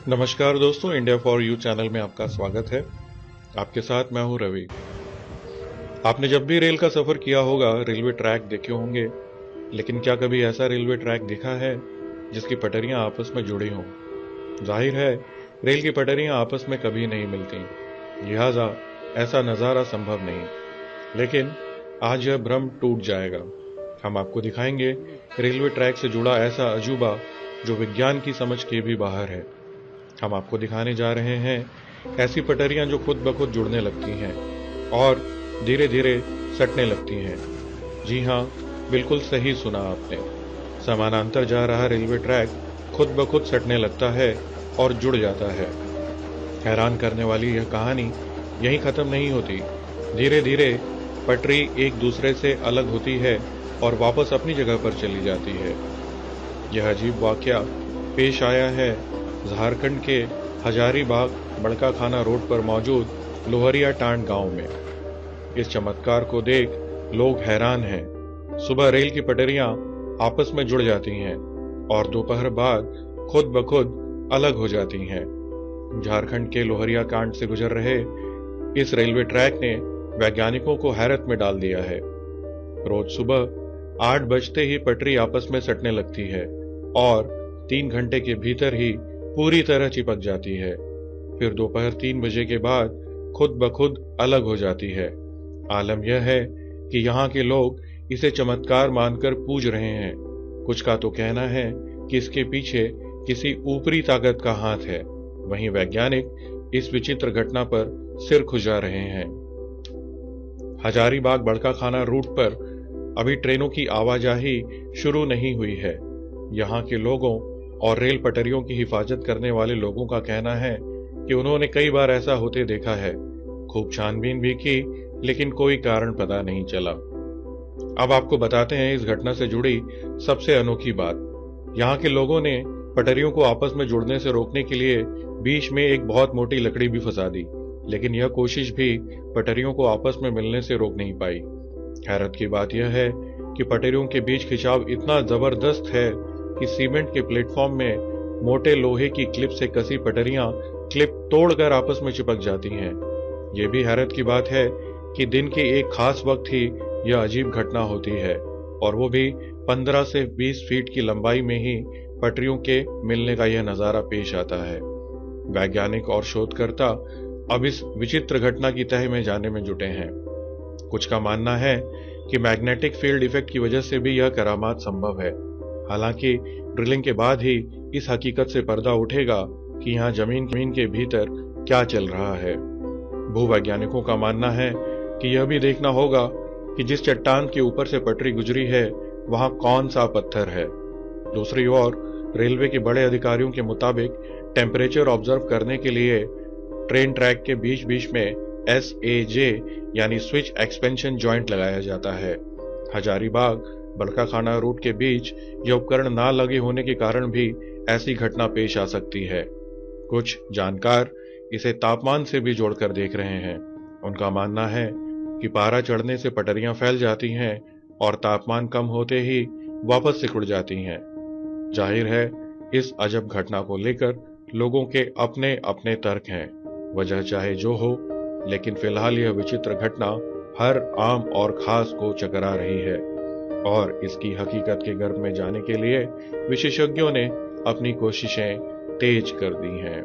नमस्कार दोस्तों, India for you channel में आपका स्वागत है। आपके साथ मैं हूं रवि। आपने जब भी रेल का सफर किया होगा, रेलवे ट्रैक देखे होंगे, लेकिन क्या कभी ऐसा रेलवे ट्रैक देखा है जिसकी पटरियां आपस में जुड़ी हों? जाहिर है, रेल की पटरियां आपस में कभी नहीं मिलती, लिहाजा ऐसा नजारा संभव नहीं। लेकिन आज यह भ्रम टूट जाएगा। हम आपको दिखाएंगे रेलवे ट्रैक से जुड़ा ऐसा अजूबा जो विज्ञान की समझ के भी बाहर है। हम आपको दिखाने जा रहे हैं ऐसी पटरियां जो खुद ब खुद जुड़ने लगती हैं और धीरे धीरे सटने लगती हैं। जी हां, बिल्कुल सही सुना आपने। समानांतर जा रहा रेलवे ट्रैक खुद ब खुद सटने लगता है और जुड़ जाता है। हैरान करने वाली यह कहानी यहीं खत्म नहीं होती। धीरे धीरे पटरी एक दूसरे से अलग होती है और वापस अपनी जगह पर चली जाती है। यह अजीब वाकया पेश आया है झारखंड के हजारीबाग बड़काखाना रोड पर मौजूद लोहरिया टांड गांव में। इस चमत्कार को देख लोग हैरान हैं। सुबह रेल की पटरियां आपस में जुड़ जाती हैं और दोपहर बाद खुद ब खुद अलग हो जाती हैं। झारखंड के लोहरिया कांड से गुजर रहे इस रेलवे ट्रैक ने वैज्ञानिकों को हैरत में डाल दिया है। रोज सुबह 8 बजते ही पटरी आपस में सटने लगती है और 3 घंटे के भीतर ही पूरी तरह चिपक जाती है। फिर दोपहर 3 बजे के बाद खुद ब खुद अलग हो जाती है। आलम यह है कि यहाँ के लोग इसे चमत्कार मानकर पूज रहे हैं। कुछ का तो कहना है कि इसके पीछे किसी ऊपरी ताकत का हाथ है। वहीं वैज्ञानिक इस विचित्र घटना पर सिर खुजा रहे हैं। हजारीबाग बड़काखाना रूट पर अभी ट्रेनों की आवाजाही शुरू नहीं हुई है। यहाँ के लोगों और रेल पटरियों की हिफाजत करने वाले लोगों का कहना है कि उन्होंने कई बार ऐसा होते देखा है। खूब छानबीन भी की, लेकिन कोई कारण पता नहीं चला। अब आपको बताते हैं इस घटना से जुड़ी सबसे अनोखी बात। यहाँ के लोगों ने पटरियों को आपस में जुड़ने से रोकने के लिए बीच में एक बहुत मोटी लकड़ी भी फंसा दी, लेकिन यह कोशिश भी पटरियों को आपस में मिलने से रोक नहीं पाई। हैरत की बात यह है कि पटरियों के बीच खिंचाव इतना जबरदस्त है कि सीमेंट के प्लेटफॉर्म में मोटे लोहे की क्लिप से कसी पटरियां क्लिप तोड़कर आपस में चिपक जाती हैं। यह भी हैरत की बात है कि दिन के एक खास वक्त ही यह अजीब घटना होती है, और वो भी 15 से 20 फीट की लंबाई में ही पटरियों के मिलने का यह नजारा पेश आता है। वैज्ञानिक और शोधकर्ता अब इस विचित्र घटना की तह में जाने में जुटे हैं। कुछ का मानना है कि मैग्नेटिक फील्ड इफेक्ट की वजह से भी यह करामात संभव है। हालांकि ड्रिलिंग के बाद ही इस हकीकत से पर्दा उठेगा कि यहाँ जमीन के भीतर क्या चल रहा है। भूवैज्ञानिकों का मानना है कि यह भी देखना होगा कि जिस चट्टान के ऊपर से पटरी गुजरी है वहां कौन सा पत्थर है। दूसरी ओर रेलवे के बड़े अधिकारियों के मुताबिक टेम्परेचर ऑब्जर्व करने के लिए ट्रेन ट्रैक के बीच बीच में SAJ यानी स्विच एक्सपेंशन जॉइंट लगाया जाता है। हजारीबाग बड़काखाना रूट के बीच यह उपकरण ना लगे होने के कारण भी ऐसी घटना पेश आ सकती है। कुछ जानकार इसे तापमान से भी जोड़कर देख रहे हैं। उनका मानना है कि पारा चढ़ने से पटरियां फैल जाती हैं और तापमान कम होते ही वापस सिकुड़ जाती हैं। जाहिर है, इस अजब घटना को लेकर लोगों के अपने अपने तर्क हैं। वजह चाहे जो हो, लेकिन फिलहाल यह विचित्र घटना हर आम और खास को चकरा रही है, और इसकी हकीकत के गर्भ में जाने के लिए विशेषज्ञों ने अपनी कोशिशें तेज कर दी हैं।